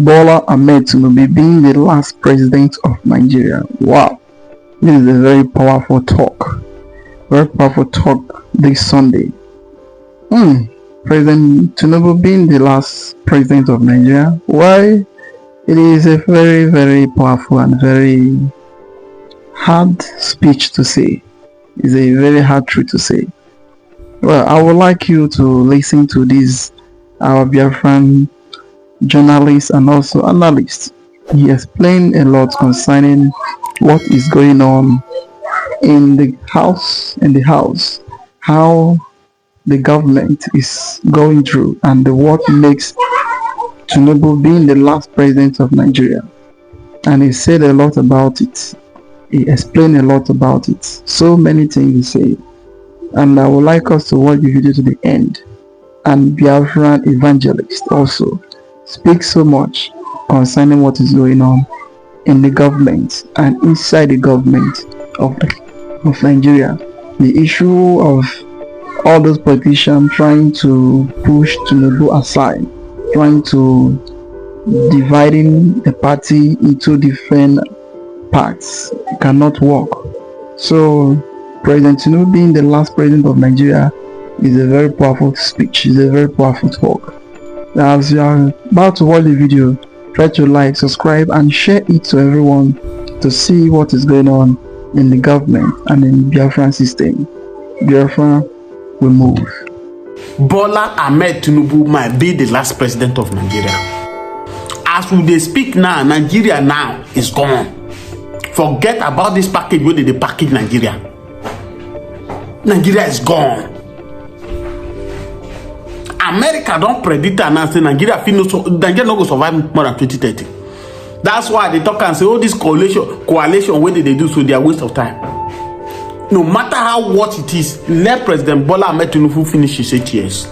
Bola Ahmed Tinubu being the last president of Nigeria. Wow, this is a very powerful talk. Very powerful talk this Sunday. President Tinubu being the last president of Nigeria. Why? It is a very, very powerful and very hard speech to say. It's a very hard truth to say. Well, I would like you to listen to this, our Biafran journalist and also analyst. He explained a lot concerning what is going on in the house, how the government is going through, and what makes Tinubu being the last president of Nigeria. And he said a lot about it. He explained a lot about it. So many things he said. And I would like us to watch the video to the end. And Biafran evangelist also speaks so much concerning what is going on in the government and inside the government of Nigeria. The issue of all those politicians trying to push Tinubu aside, trying to dividing the party into different parts cannot work. So President Tinubu being the last president of Nigeria is a very powerful speech, is a very powerful talk. As you are about to watch the video, try to like, subscribe and share it to everyone to see what is going on in the government and in the Biafran system. Biafra will move. Bola Ahmed Tinubu might be the last president of Nigeria. As we speak now, Nigeria now is gone. Forget about this package where they package Nigeria. Nigeria is gone. America don't predict and say Nigeria no go survive more than 2030. That's why they talk and say, oh, this coalition, where did they do so? They are waste of time. No matter how what it is, let President Bola Ahmed Tinubu finish his 8 years.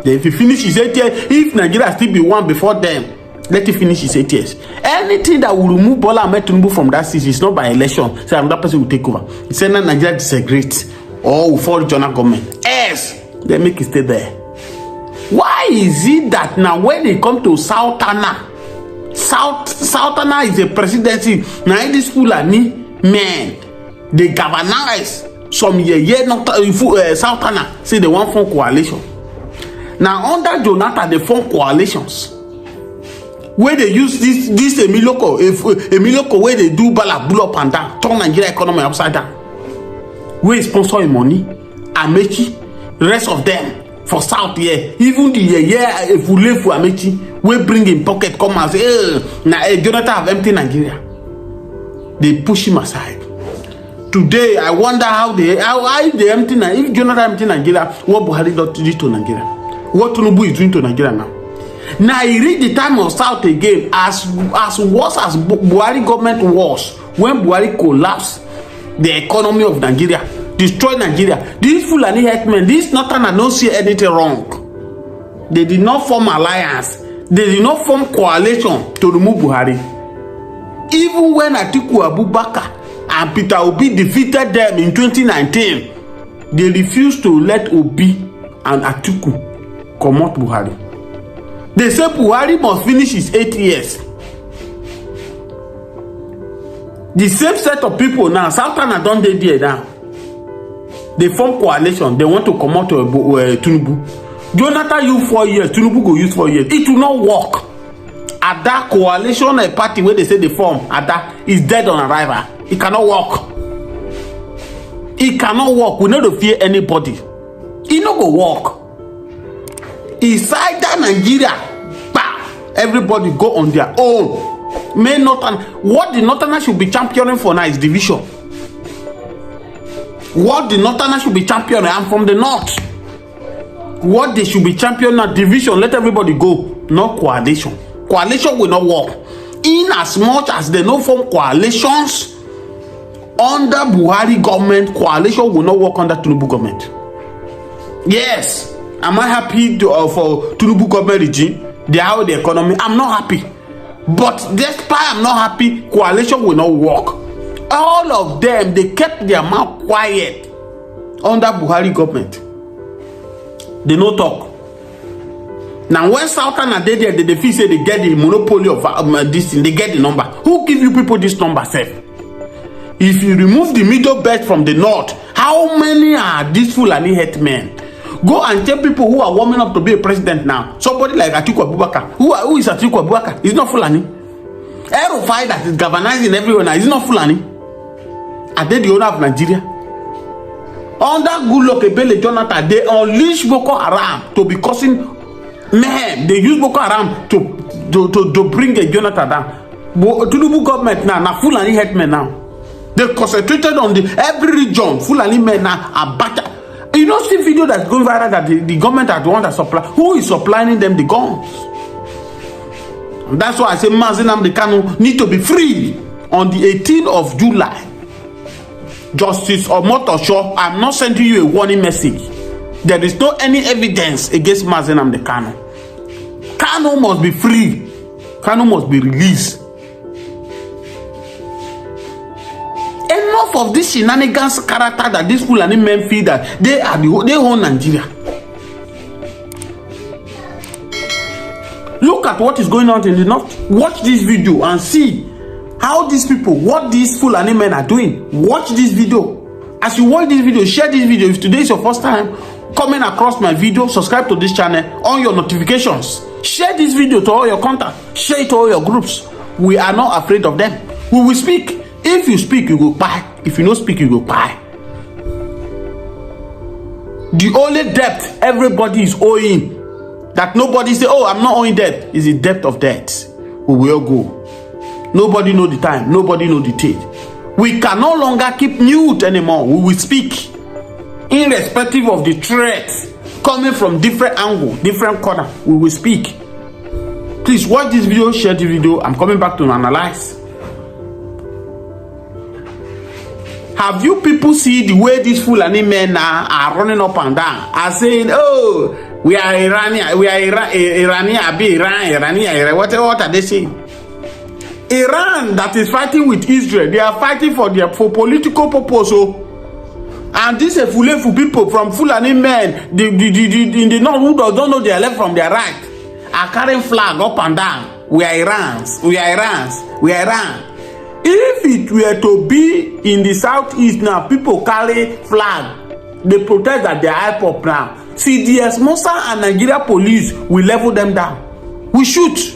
Then if he finish his 8 years, if Nigeria still be one before them, let him finish his 8 years. Anything that will remove Bola Ahmed Tinubu from that seat is not by election. So another person will take over. He said that Nigeria disintegrate or will fall regional government. Yes, they make it stay there. Why is it that now when they come to Southern is a presidency, now this Fulani men, they galvanize some year not Southern say they want form coalition. Now under Jonathan they form coalitions where they use this Emiloko where they do bala bull up and down, turn Nigeria economy upside down. Where sponsor money, Amechi, rest of them. For South here, even the if we live for Amechi, we bring in pocket come and say, Jonathan have empty Nigeria. They push him aside. Today, I wonder how they empty Nigeria. If Jonathan empty Nigeria, what Buhari did to Nigeria? What Tinubu is doing to Nigeria now? Now he reach the time of South again, as worse as Buhari government was when Buhari collapsed the economy of Nigeria. Destroy Nigeria. These Fulani herdsmen, these Northerners don't see anything wrong. They did not form alliance. They did not form coalition to remove Buhari. Even when Atiku Abubakar and Peter Obi defeated them in 2019, they refused to let Obi and Atiku come out Buhari. They say Buhari must finish his 8 years. The same set of people now, Southern don't they there now. They form coalition. They want to come out to Tinubu. Jonathan use 4 years. Tinubu go use 4 years. It will not work. At that coalition, a party where they say they form, at that is dead on arrival. It cannot work. It cannot work. We not fear anybody. It not go work. Inside that Nigeria, everybody go on their own. May Northern, what the Northerners should be championing for now is division. What the Northerners should be championing, I'm from the North. What they should be championing are division. Let everybody go, not coalition. Coalition will not work. In as much as they no form coalitions under Buhari government, coalition will not work under Tinubu government. Yes, am I happy for Tinubu government regime? They are the economy. I'm not happy. But despite I'm not happy, coalition will not work. All of them, they kept their mouth quiet under Buhari government. They no talk. Now when Southern are there, they feel say they get the monopoly of this thing, they get the number. Who give you people this number, sef? If you remove the middle belt from the north, how many are these Fulani headmen? Go and tell people who are warming up to be a president now. Somebody like Atiku Abubakar. Who is Atiku Abubakar? He's not Fulani. El-Rufai that is galvanizing everyone now, he's not Fulani. Are they the owner of Nigeria? Under Goodluck Ebele Jonathan, they unleash Boko Haram to be causing mayhem. They use Boko Haram to bring a Jonathan down. Tinubu government now Fulani headmen now. They concentrated on every region. Fulani men now are better. You don't see video that's going viral that the government are the one that supply. Who is supplying them the guns? And that's why I say Mazi Nnamdi Kanu need to be free on the 18th of July. Justice Omotosho, I'm not sending you a warning message. There is no any evidence against Mazi Nnamdi Kanu. Kanu must be free. Kanu must be released. Enough of this shenanigans character that these Fulani men feel that they own Nigeria. Look at what is going on in the north. Watch this video and see how these people, what these Fulani men are doing. Watch this video. As you watch this video, share this video. If today is your first time coming across my video, subscribe to this channel on your notifications. Share this video to all your contacts. Share it to all your groups. We are not afraid of them. We will speak. If you speak, you go buy. If you don't speak, you go buy. The only debt everybody is owing, that nobody say, oh, I'm not owing debt, is the debt of debt. We will go. Nobody know the time. Nobody know the date. We can no longer keep mute anymore. We will speak, irrespective of the threats coming from different angle, different corner. We will speak. Please watch this video, share the video. I'm coming back to analyze. Have you people see the way these Fulani men are running up and down, are saying, oh, we are Iranian, Iranian, what are they saying? Iran that is fighting with Israel, they are fighting for political purpose. And these are Fulani people from Fulani men, in the north who don't know their left from their right, are carrying flag up and down. We are Irans, we are Irans, we are Iran. If it were to be in the southeast now, people carry flag. They protest that they are IPOP now. CDS, Mossad and Nigeria police will level them down. We shoot.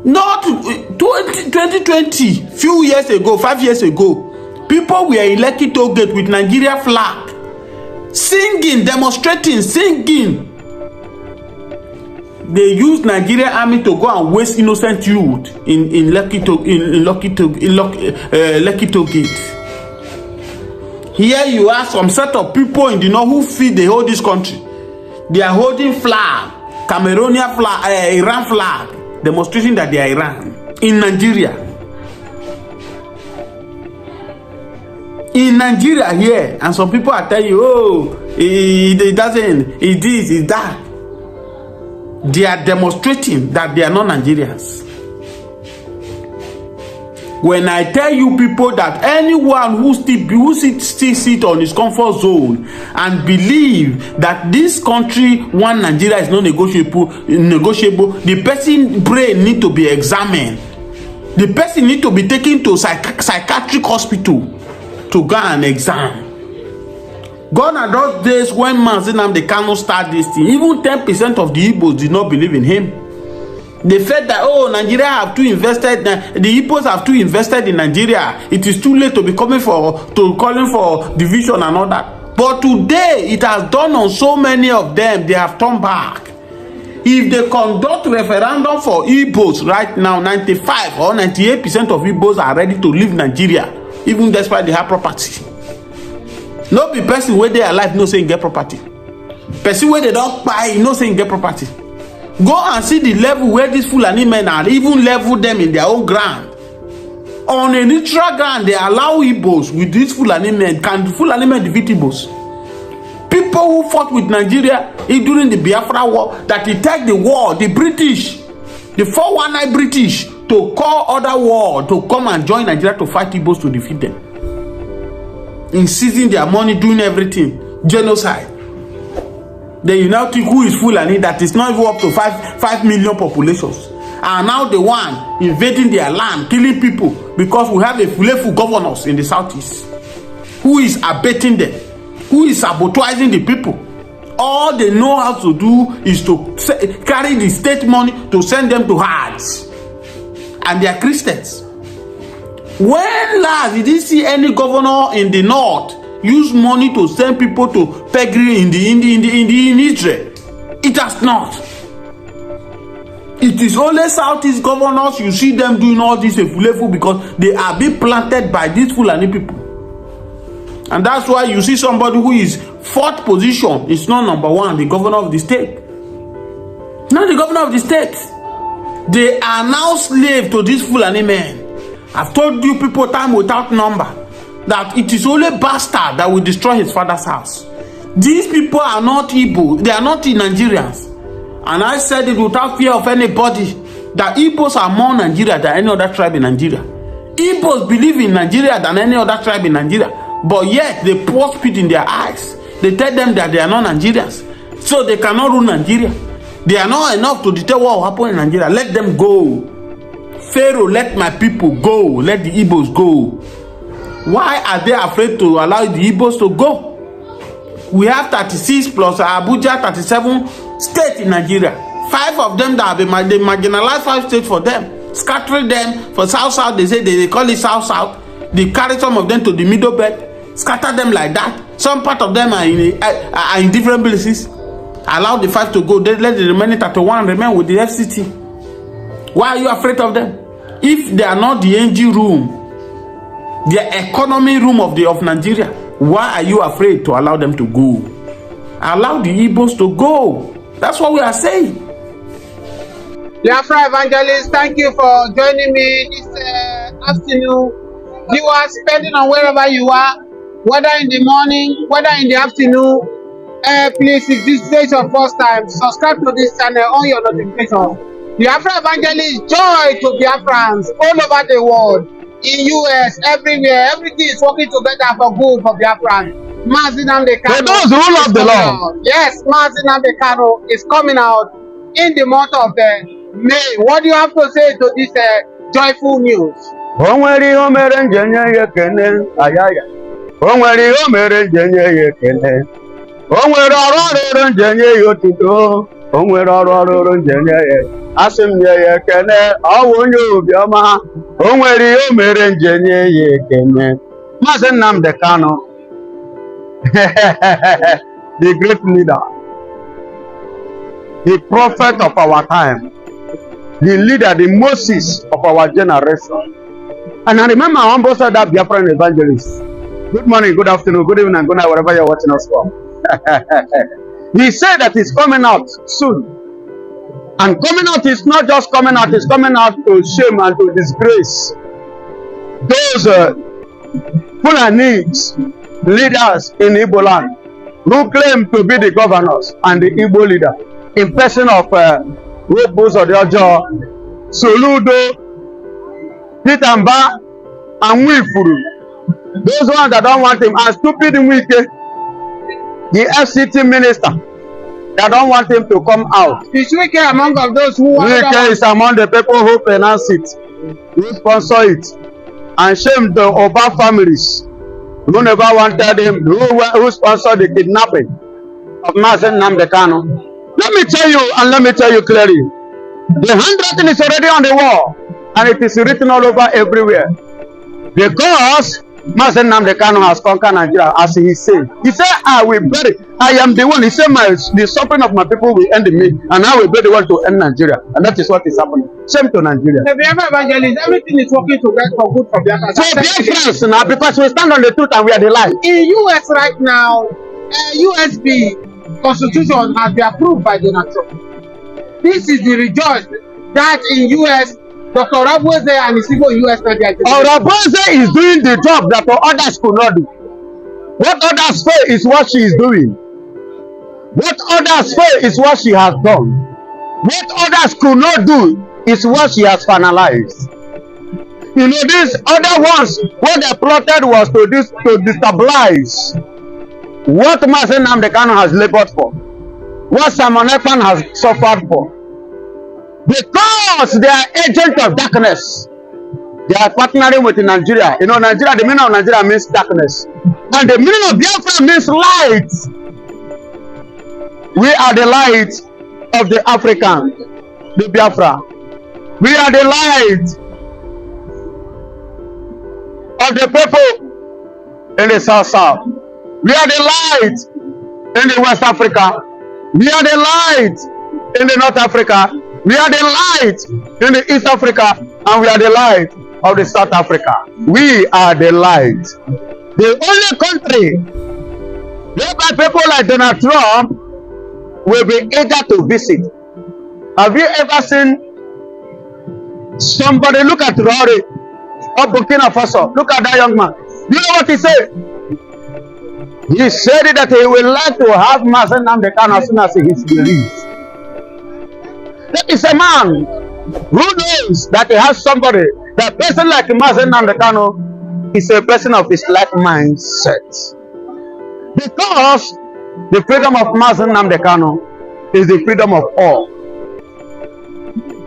Not 2020, few years ago, 5 years ago, people were in Lekki toll gate with Nigeria flag, singing, demonstrating, singing. They use Nigerian army to go and waste innocent youth in Lekki toll gate. Here you are some set of people in the north who feel they hold this country. They are holding flag, Cameroonian flag, Iran flag, demonstrating that they are Iran in Nigeria. In Nigeria here, and some people are telling you, oh, it doesn't, it this, it that. They are demonstrating that they are not Nigerians. When I tell you people that anyone who still sit on his comfort zone and believe that this country, one Nigeria, is not negotiable, the person brain need to be examined. The person need to be taken to psychiatric hospital to go and examine. Gone are those days when Mazi Nnamdi Kanu start this thing. Even 10% of the Igbos did not believe in him. They felt that, oh, Nigeria have too invested, the Igbos have too invested in Nigeria. It is too late to be calling for division and all that. But today, it has done on so many of them, they have turned back. If they conduct referendum for Igbos right now, 95 or 98% of Igbos are ready to leave Nigeria, even despite they have property. No be person where they are alive no saying get property. Person where they don't buy no saying get property. Go and see the level where these Fulani men are, even level them in their own ground. On a neutral ground, they allow Igbos with these Fulani men. Can the Fulani men defeat Igbos? People who fought with Nigeria during the Biafra war, that they take the war, the British, the 419 British, to call other war to come and join Nigeria to fight Igbos to defeat them. In seizing their money, doing everything, genocide. Then you now think who is Fulani that is not even up to 5 million populations. And now the one invading their land, killing people because we have a Fulefu governors in the southeast. Who is abating them? Who is sabotaging the people? All they know how to do is to carry the state money to send them to Hajj. And they are Christians. When last did you see any governor in the north use money to send people to pilgrimage in Israel? It has not. It is only southeast governors you see them doing all this efulefu because they are being planted by these Fulani people. And that's why you see somebody who is fourth position is not number one, the governor of the state. Not the governor of the state. They are now slave to these Fulani men. I've told you people time without number that it is only bastard that will destroy his father's house. These people are not Igbo. They are not Nigerians. And I said it without fear of anybody that Igbos are more Nigeria than any other tribe in Nigeria. Igbos believe in Nigeria than any other tribe in Nigeria. But yet they pour spit in their eyes. They tell them that they are not Nigerians. So they cannot rule Nigeria. They are not enough to deter what will happen in Nigeria. Let them go. Pharaoh, let my people go. Let the Igbos go. Why are they afraid to allow the Igbos to go? We have 36 plus Abuja 37 states in Nigeria. 5 of them that have been they marginalized 5 states for them. Scattering them for South. They say they call it South. They carry some of them to the middle belt. Scatter them like that. Some part of them are in different places. Allow the 5 to go. They let the remaining 31 remain with the FCT. Why are you afraid of them? If they are not the NG room, the economy room of Nigeria, why are you afraid to allow them to go? Allow the Igbos to go. That's what we are saying. Biafra Evangelist, thank you for joining me this afternoon. Viewers, depending on wherever you are, whether in the morning, whether in the afternoon, please, if this is your first time, subscribe to this channel on your notifications. Biafra Evangelist, joy to Biafrans all over the world, in US, everywhere. Everything is working together for good for Biafrans. Mazi Nnamdi Kanu. For those who love the Lord. Yes, Mazi Nnamdi Kanu is coming out in the month of May. What do you have to say to this joyful news? Onwere ihe mere njenye ya ekene ayaya. Onwere ihe mere njenye ya ekene. Onwere ọrụ njenye ya otuto. Onwere ọrụ njenye ya. Asị m nye ya ekene, ọ bụ onye obiọma. Onwere ihe mere njenye ya ekene. Mazi Nnamdi Kanu. The great leader. The prophet of our time. The leader, the Moses of our generation. And I remember I almost said that Biafran evangelist. Good morning, good afternoon, good evening, good night, wherever you're watching us from. He said that he's coming out soon. And coming out is not just coming out, it's coming out to shame and to disgrace those Fulani leaders in Igbo land who claim to be the governors and the Igbo leader in person of Robos Odiojo, Soludo, Pitamba, and Wifuru. Those ones that don't want him, and stupid Wike, the FCT minister, that don't want him to come out. Is Wike among of those who Wike is among the people who finance it, who sponsor it, and shame the Oba families who never wanted him, who sponsored the kidnapping of Mazi Nnamdi Kanu. Let me tell you, and let me tell you clearly, the handwriting is already on the wall, and it is written all over everywhere. Because Mazi Nnamdi Kanu has conquered Nigeria, as he said. He said, I will bury. I am the one. He said, the suffering of my people will end me, and I will be the one to end Nigeria. And that is what is happening. Same to Nigeria. The Biafra Evangelist, everything is working together for good for Biafra. So Biafrans now, because we stand on the truth and we are the light. In US right now, USB Constitution has been approved by Donald Trump. This is the rejoice that in US, Dr. Rabose and his people in US now they are Rabose is doing the job that others could not do. What others say is what she is doing. What others say is what she has done. What others could not do is what she has finalized. You know, these other ones, what they plotted was to destabilize what Mazi Nnamdi Kanu has labored for. what Simon Ekman has suffered for. Because they are agents of darkness. They are partnering with Nigeria. You know, Nigeria, the meaning of Nigeria means darkness. And the meaning of Biafra means light. We are the light of the African, the Biafra. We are the light of the people in the South. We are the light in the West Africa. We are the light in the North Africa. We are the light in the East Africa. And we are the light of the South Africa. We are the light. The only country whereby people like Donald Trump will be eager to visit. Have you ever seen somebody? Look at Rory of Burkina Faso. Look at that young man. You know what he said? He said that he would like to have Mazen Namdekan as soon as he is released. That is a man who knows that he has somebody. That person like Mazen Namdekan is a person of his like mindset. Because the freedom of Mazen Namdekan is the freedom of all.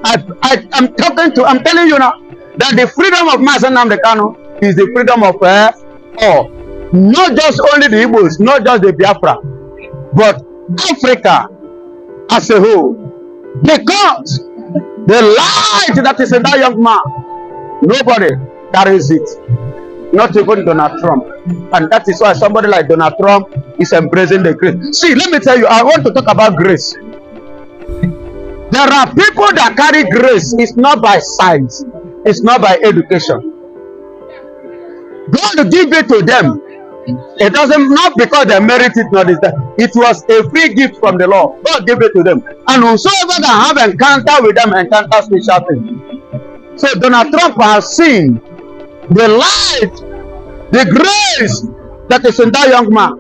I'm telling you now that the freedom of Mazen Namdekan is the freedom of all. Not just only the Igbos, not just the Biafra, but Africa as a whole. Because the light that is in that young man, nobody carries it. Not even Donald Trump. And that is why somebody like Donald Trump is embracing the grace. See, let me tell you, I want to talk about grace. There are people that carry grace. It's not by science. It's not by education. God give it to them. It doesn't, not because they merit it, not this. It was a free gift from the Lord. God gave it to them. And whosoever can have encounter with them, encounter special things. So Donald Trump has seen the light, the grace that is in that young man.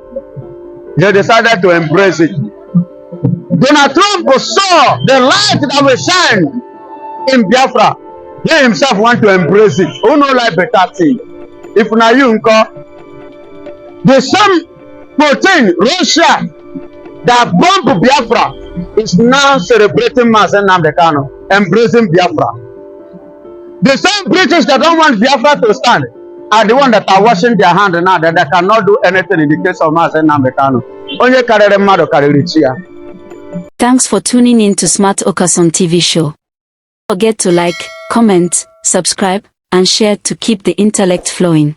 They decided to embrace it. Donald Trump saw the light that will shine in Biafra. He himself want to embrace it. Who know like better thing? If na you the same protein Russia that bombed Biafra is now celebrating Mazen Namdekan, embracing Biafra. The same British that don't want Biafra to stand are the ones that are washing their hands now, that they cannot do anything in the case of Mazen Namdekan. Only carry mado carry chia. Thanks for tuning in to Smart Okoson TV show. Don't forget to like, comment, subscribe, and share to keep the intellect flowing.